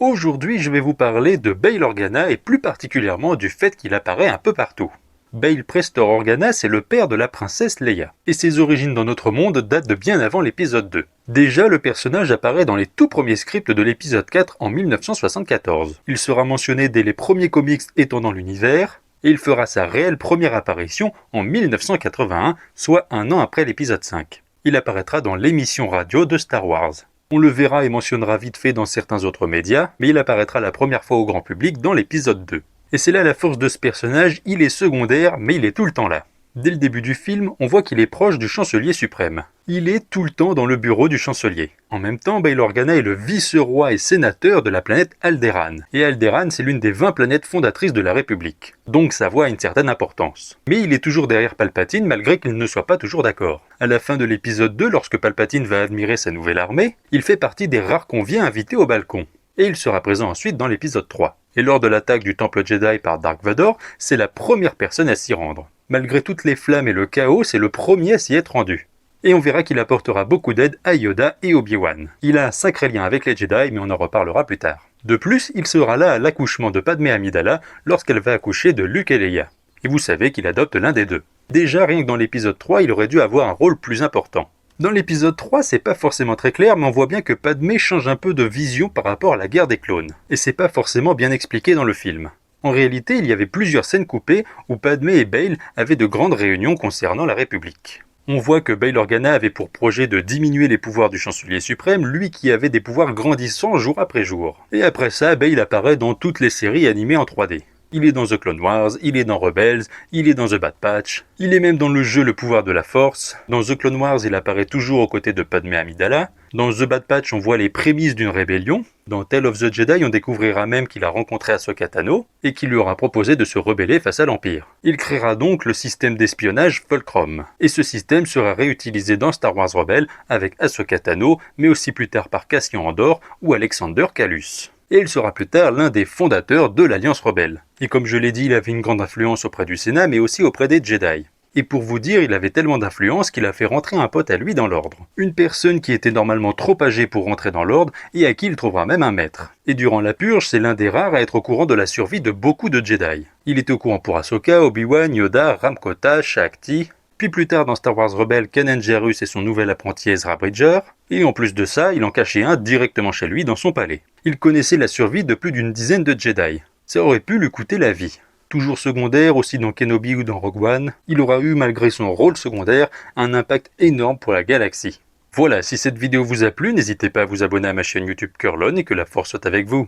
Aujourd'hui, je vais vous parler de Bail Organa et plus particulièrement du fait qu'il apparaît un peu partout. Bail Prestor Organa, c'est le père de la princesse Leia, et ses origines dans notre monde datent de bien avant l'épisode 2. Déjà, le personnage apparaît dans les tout premiers scripts de l'épisode 4 en 1974. Il sera mentionné dès les premiers comics étendant l'univers, et il fera sa réelle première apparition en 1981, soit un an après l'épisode 5. Il apparaîtra dans l'émission radio de Star Wars. On le verra et mentionnera vite fait dans certains autres médias, mais il apparaîtra la première fois au grand public dans l'épisode 2. Et c'est là la force de ce personnage, il est secondaire, mais il est tout le temps là. Dès le début du film, on voit qu'il est proche du chancelier suprême. Il est tout le temps dans le bureau du chancelier. En même temps, Bail Organa est le vice-roi et sénateur de la planète Alderaan. Et Alderaan, c'est l'une des 20 planètes fondatrices de la République. Donc sa voix a une certaine importance. Mais il est toujours derrière Palpatine malgré qu'il ne soit pas toujours d'accord. À la fin de l'épisode 2, lorsque Palpatine va admirer sa nouvelle armée, il fait partie des rares conviés invités au balcon. Et il sera présent ensuite dans l'épisode 3. Et lors de l'attaque du Temple Jedi par Dark Vador, c'est la première personne à s'y rendre. Malgré toutes les flammes et le chaos, c'est le premier à s'y être rendu. Et on verra qu'il apportera beaucoup d'aide à Yoda et Obi-Wan. Il a un sacré lien avec les Jedi, mais on en reparlera plus tard. De plus, il sera là à l'accouchement de Padmé Amidala lorsqu'elle va accoucher de Luke et Leia. Et vous savez qu'il adopte l'un des deux. Déjà, rien que dans l'épisode 3, il aurait dû avoir un rôle plus important. Dans l'épisode 3, c'est pas forcément très clair, mais on voit bien que Padmé change un peu de vision par rapport à la guerre des clones. Et c'est pas forcément bien expliqué dans le film. En réalité, il y avait plusieurs scènes coupées où Padmé et Bail avaient de grandes réunions concernant la République. On voit que Bail Organa avait pour projet de diminuer les pouvoirs du chancelier suprême, lui qui avait des pouvoirs grandissants jour après jour. Et après ça, Bail apparaît dans toutes les séries animées en 3D. Il est dans The Clone Wars, il est dans Rebels, il est dans The Bad Batch, il est même dans le jeu Le Pouvoir de la Force. Dans The Clone Wars, il apparaît toujours aux côtés de Padmé Amidala. Dans The Bad Batch, on voit les prémices d'une rébellion. Dans Tale of the Jedi, on découvrira même qu'il a rencontré Ahsoka Tano et qu'il lui aura proposé de se rebeller face à l'Empire. Il créera donc le système d'espionnage Fulcrum. Et ce système sera réutilisé dans Star Wars Rebels avec Ahsoka Tano, mais aussi plus tard par Cassian Andor ou Alexander Kallus. Et il sera plus tard l'un des fondateurs de l'Alliance Rebelle. Et comme je l'ai dit, il avait une grande influence auprès du Sénat, mais aussi auprès des Jedi. Et pour vous dire, il avait tellement d'influence qu'il a fait rentrer un pote à lui dans l'ordre. Une personne qui était normalement trop âgée pour rentrer dans l'ordre et à qui il trouvera même un maître. Et durant la purge, c'est l'un des rares à être au courant de la survie de beaucoup de Jedi. Il était au courant pour Ahsoka, Obi-Wan, Yoda, Ramkota, Shaak-Ti. Puis plus tard dans Star Wars Rebels, Kanan Jarrus et son nouvel apprenti Ezra Bridger. Et en plus de ça, il en cachait un directement chez lui dans son palais. Il connaissait la survie de plus d'une dizaine de Jedi. Ça aurait pu lui coûter la vie. Toujours secondaire, aussi dans Kenobi ou dans Rogue One, il aura eu, malgré son rôle secondaire, un impact énorme pour la galaxie. Voilà, si cette vidéo vous a plu, n'hésitez pas à vous abonner à ma chaîne YouTube Curlon et que la force soit avec vous.